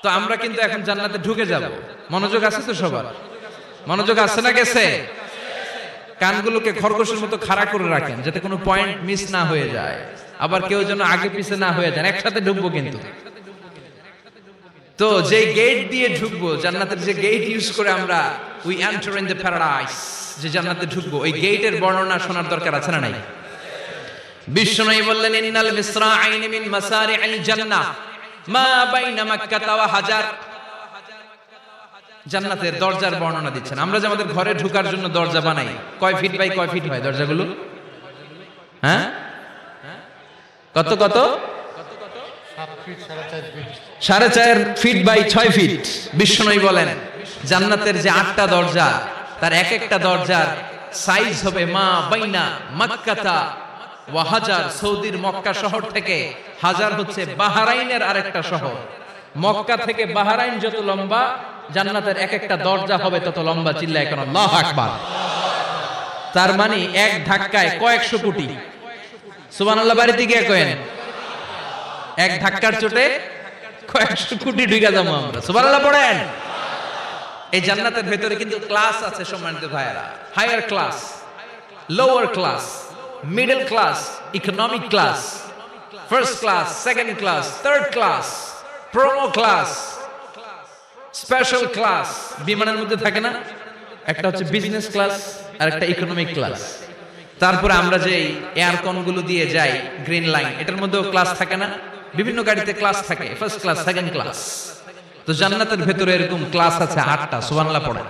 তো আমরা কিন্তু এখন জান্নাতে ঢুকে যাব। মনোযোগ আছে তো সবার? মনোযোগ আছে না গেছে? কানগুলোকে খরগোশের মতো খাড়া করে রাখেন যাতে কোনো পয়েন্ট মিস না হয়ে যায়, আবার কেউ যেন আগে পিছে না হয়ে যায়। একসাথে ঢুকবো কিন্তু। তো যে গেট দিয়ে ঢুকবো, জান্নাতের যে গেট ইউজ করে আমরা we enter in the paradise, যে জান্নাতে ঢুকবো, ওই গেটের বর্ণনা শোনার দরকার আছে না নাই? বিশ্বনবী বললেন ইন্নাল মিসরাআইন মিন মাসারি'আল জান্নাহ মা বাইনা মাক্কাহ ওয়া হাজার। জান্নাতের দরজার বর্ণনা দিচ্ছেন। আমরা যে আমাদের ঘরে ঢোকার জন্য দরজা বানাই, কয় ফিট বাই কয় ফিট হয় দরজাগুলো? হ্যাঁ, কত কত? 4.5 ফিট বাই 6 ফিট। বিশ্বনবী বলেন জান্নাতের যে 8টা দরজা, তার এক একটা দরজার সাইজ হবে মা বাইনা মাক্কাতা ওয়া হাজার। সৌদির মক্কা শহর থেকে হাজার হচ্ছে বাহরাইনের আরেকটা শহর। মক্কা থেকে বাহরাইন যত লম্বা, জান্নাতের এক একটা দরজা হবে তত লম্বা। চিল্লায় এখন আল্লাহু আকবার। তার মানে এক ধাক্কায় কয়েকশো কোটি। সুবহানাল্লাহ বাড়িতে গিয়ে কয়েন, এক ধাক্কার চোটে কয়েকশো কোটি ঢুকে যাবো আমরা। সুবহানাল্লাহ পড়েন। এই জান্নাতের ভেতরে কিন্তু ক্লাস আছে সম্মানিত ভাইয়েরা। Higher class, lower class, middle class, economic class, first class, second class, third class, promo class, special class. বিমানের মধ্যে থাকে না, একটা হচ্ছে বিজনেস ক্লাস আর একটা ইকোনমিক ক্লাস। তারপরে আমরা যে এয়ারকন গুলো দিয়ে যাই, গ্রিন লাইন, এটার মধ্যেও ক্লাস থাকে না? বিভিন্ন গাড়িতে ক্লাস থাকে, ফার্স্ট ক্লাস, সেকেন্ড ক্লাস। তো জান্নাতের ভেতরে এরকম ক্লাস আছে 8টা। সুবহানাল্লাহ পড়ে।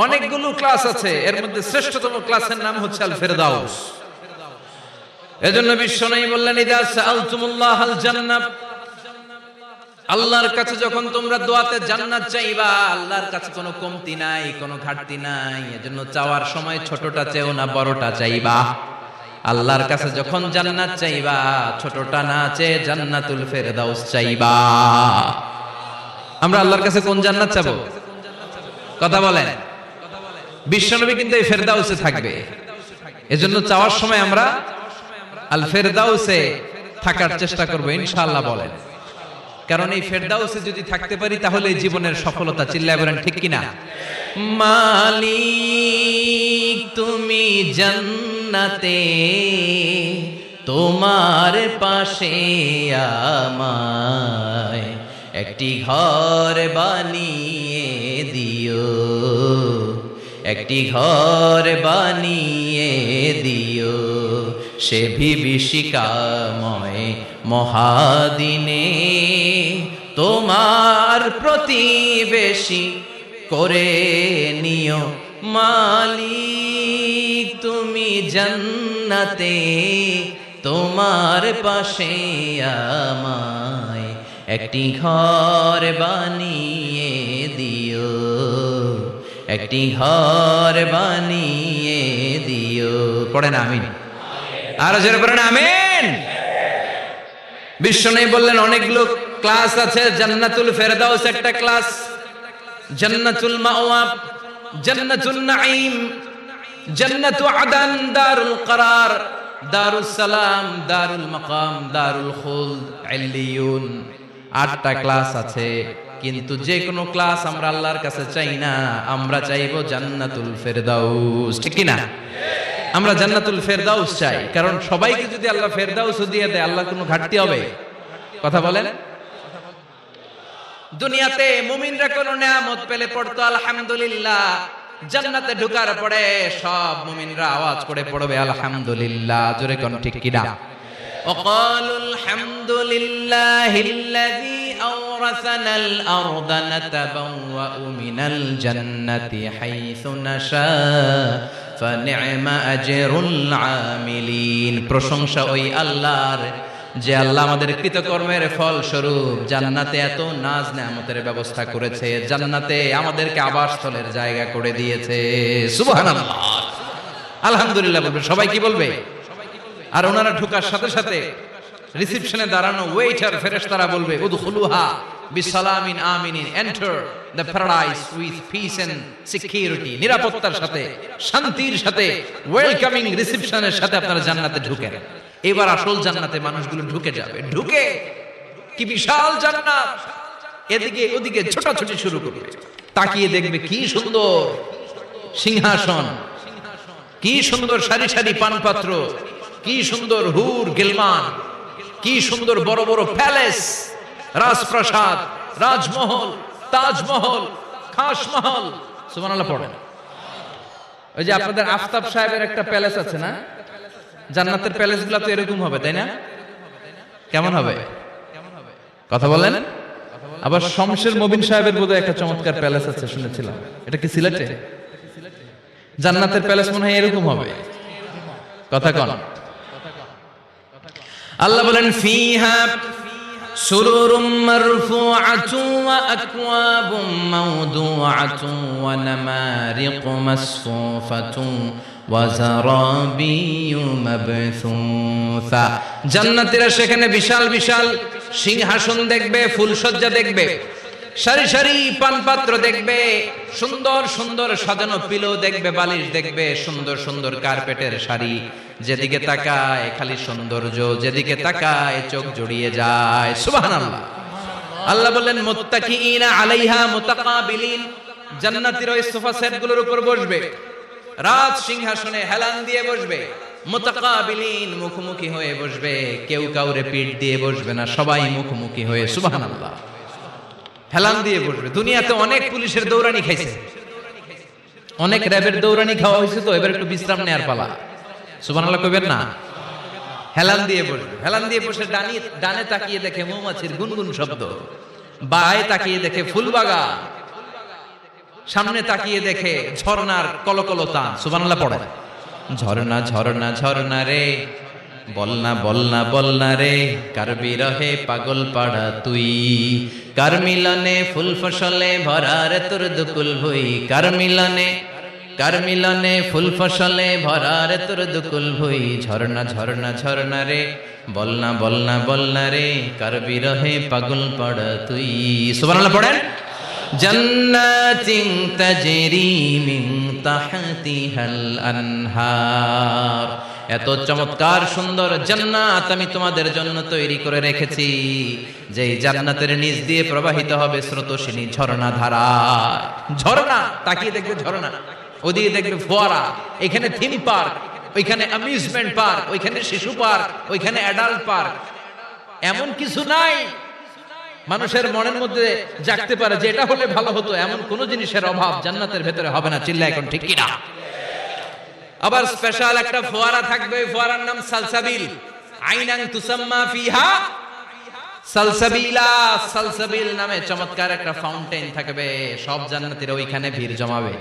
অনেকগুলো ক্লাস আছে, এর মধ্যে শ্রেষ্ঠতম ক্লাসের নাম হচ্ছে আল ফেরদাউস। এজন্য বিশ্বনবী বললেন ইযা সাআলতুমুল্লাহাল জান্নাহ, আল্লাহর কাছে যখন তোমরা দোয়াতে জান্নাত চাইবা, আল্লাহর কাছে কোনো কমতি নাই, কোনো ঘাটতি নাই। এজন্য চাওয়ার সময় ছোটটা চেও না, বড়টা চাইবা। আল্লাহর কাছে যখন জান্নাত চাইবা, ছোটটা না চেয়ে জান্নাতুল ফেরদাউস চাইবা। আমরা আল্লাহর কাছে কোন জান্নাত চাবো? কথা বলেন। বিশ্বনবী কিন্তু এই ফেরদাউসে থাকবে, এজন্য চাওয়ার সময় আমরা আল ফেরদাউসে থাকার চেষ্টা করব ইনশাআল্লাহ। বলেন, কারণ এই ফেরদাউসে যদি থাকতে পারি তাহলে জীবনের সফলতা। চিল্লায় বলেন ঠিক কিনা? মালিক তুমি জান্নাতে, তোমার পাশে আমায় একটি ঘর বানিয়ে দিও, একটি ঘর বানিয়ে দিও। সে বিভীষিকাময় মহাদিনে তোমার প্রতিবেশী করে নিও। মালিক তুমি জান্নাতে, তোমার পাশে আমায় একটি ঘর বানিয়ে দিও, একটি ঘর বানিয়ে দিও। পড়েন আমিন। আরো জোরে পড়েন আমিন। বিশ্বনবী বললেন অনেকগুলো ক্লাস আছে। জান্নাতুল ফেরদাউস একটা ক্লাস, জান্নাতুল মাওয়া, জান্নাতুন নাঈম, জান্নাতু আদান, দারুল করার, দারুস সালাম, দারুল মাকাম, দারুল খুলদ, ইল্লিয়ুন। 8টা ক্লাস আছে। কিন্তু যে কোনো ক্লাস আমরা আল্লাহর কাছে চাই না, আমরা চাইবো জান্নাতুল ফেরদাউস। ঠিক কি না? আমরা জান্নাতুল ফেরদাউস চাই, কারণ সবাইকে যদি আল্লাহ ফেরদাউস দিয়ে দেয়, আল্লাহ কোনো ঘাটতি হবে? কথা বলেন। দুনিয়াতে মুমিনরা কোনো নিয়ামত পেলে পড়তো আলহামদুলিল্লাহ, জান্নাতে ঢোকার পরে সব মুমিনরা আওয়াজ করে পড়বে আলহামদুলিল্লাহ। জোরে কোন ঠিক কিনা? وقالوا الحمد لله الذي أورثنا الأرض نتبوأ من الجنة حيث نشاء فنعم أجر العاملين। প্রশংসা ওই আল্লাহর, যে আল্লাহ আমাদের কৃতকর্মের ফল স্বরূপ জান্নাতে এত নাজ নেয়ামতের ব্যবস্থা করেছে, জান্নাতে আমাদেরকে আবাসস্থলের জায়গা করে দিয়েছে। সুবহানাল্লাহ, আলহামদুলিল্লাহ বলবে। সবাই কি বলবে? আর ওনারা ঢোকার সাথে সাথে রিসেপশনে দাঁড়ানো ওয়েটার ফেরেশতারা বলবে উদখুলুহা বিসালামিন আমিনিন, enter the paradise with peace and security. নিরাপত্তার সাথে, শান্তির সাথে, ওয়েলকামিং রিসেপশনের সাথে আপনারা জান্নাতে ঢুকেন। এবার আসল জান্নাতে মানুষগুলো ঢুকে যাবে। ঢুকে কি বিশাল জান্নাত! এদিকে ওদিকে ছোটাছুটি শুরু করবে, তাকিয়ে দেখবে কি সুন্দর সিংহাসন, কি সুন্দর সারি সারি পানপাত্র, কি সুন্দর হুর গিলমান, কি সুন্দর বড় বড় প্যালেস, রাজপ্রাসাদ, রাজমহল, তাজমহল, খাসমহল। সুবহানাল্লাহ পড়েন। ওই যে আপনাদের আফতাব সাহেবের একটা প্যালেস আছে না, জান্নাতের প্যালেস গুলা তো এরকম হবে, তাই না? কেমন হবে কথা বলেন? আবার শমশের মবিন সাহেবের বোধহয় একটা চমৎকার প্যালেস আছে শুনেছিলাম, এটা কি সিলেটে? জান্নাতের প্যালেস মনে হয় এরকম হবে, কথা কন। আল্লাহ বলেন ফিহা সুরুরুম মারফুআতুন ওয়া আকওয়াবুম মাওদুআতুন ওয়া নামারিকু মাসফুফাতুন ওয়া যারাবিয়্যু মাবসুসা। জান্নাতীরা সেখানে বিশাল বিশাল সিংহাসন দেখবে, ফুলসজ্জা দেখবে, সারি সারি পানপাত্র দেখবে, সুন্দর সুন্দর সাজানো পিলো দেখবে, বালিশ দেখবে, সুন্দর সুন্দর কার্পেটের শাড়ি। যেদিকে তাকায় খালি সৌন্দর্য, যেদিকে তাকায় চোখ জড়িয়ে যায়। সুবহানাল্লাহ। আল্লাহ বললেন মুত্তাকিইনা আলাইহা মুতাকাবিলিন, জান্নাতীরা ওই সোফা সেটগুলোর উপর বসবে, রাজ সিংহাসনে হেলান দিয়ে বসবে, মুতাকাবিলিন মুখোমুখি হয়ে বসবে, কেউ কাউরে পিঠ দিয়ে বসবে না, সবাই মুখোমুখি হয়ে। সুবহানাল্লাহ। হেলান দিয়ে বসবে। দুনিয়াতে অনেক পুলিশের দৌড়ানি খাইছে, অনেক র্যাবের দৌড়ানি খাওয়া হয়েছে, তো এবার একটু বিশ্রাম নেয়ার পালা। সুবহানাল্লাহ কইবেন না? হেলান দিয়ে বসবে। হেলান দিয়ে বসে ডানে তাকিয়ে দেখে মৌমাছির গুনগুন শব্দ, বায়ে তাকিয়ে দেখে ফুলবাগান, সামনে তাকিয়ে দেখে ঝর্ণার কলকল টান। সুবহানাল্লাহ পড়ে। ঝর্ণা ঝর্ণা ঝর্ণা রে, বলনা বলনা বলনা রে, কার বিরহে পাগল পাড়া তুই, কার মিলনে ফুল ফসলে ভরা রে তোর দুকুল ভুই, কার মিলনে ফুল ফসলে ভরা রে তোর দুকুল ভুই। ঝর্ণা ঝর্ণা ঝর্ণা রে, বলনা বলনা বলনা রে, কার বিরহে পাগল পাড়া তুই। সুবহানাল্লাহ পড়েন। জান্নাতিন তাজরি মিন তাহতিহাল আনহার, এত চমৎকার সুন্দর জান্নাত আমি তোমাদের জন্য তৈরি করে রেখেছি, যেই জান্নাতের নিচ দিয়ে প্রবাহিত হবে স্রোতস্বিনী ঝর্ণা ধারা। ঝর্ণা তাকিয়ে দেখবে ঝর্ণা, ওদিকে দেখবে ফোয়ারা, এখানে থিম পার্ক, ওইখানে অ্যামিউজমেন্ট পার্ক, ওইখানে শিশু পার্ক, ওইখানে অ্যাডাল্ট পার্ক। এমন কিছু নাই মানুষের মনের মধ্যে জাগতে পারে যে এটা হলে ভালো হতো, এমন কোন জিনিসের অভাব জান্নাতের ভেতরে হবে না। চিল্লা এখন ঠিক কিনা? আবার স্পেশাল একটা ফোয়ারা থাকবে, ফোয়ারার নাম সালসাবিল। আইনান তুসাম্মা ফিহা সালসাবিলা, সালসাবিল নামে চমৎকার একটা ফাউন্টেন থাকবে। সব জান্নাতীরা ওইখানে ভিড় জমাবে।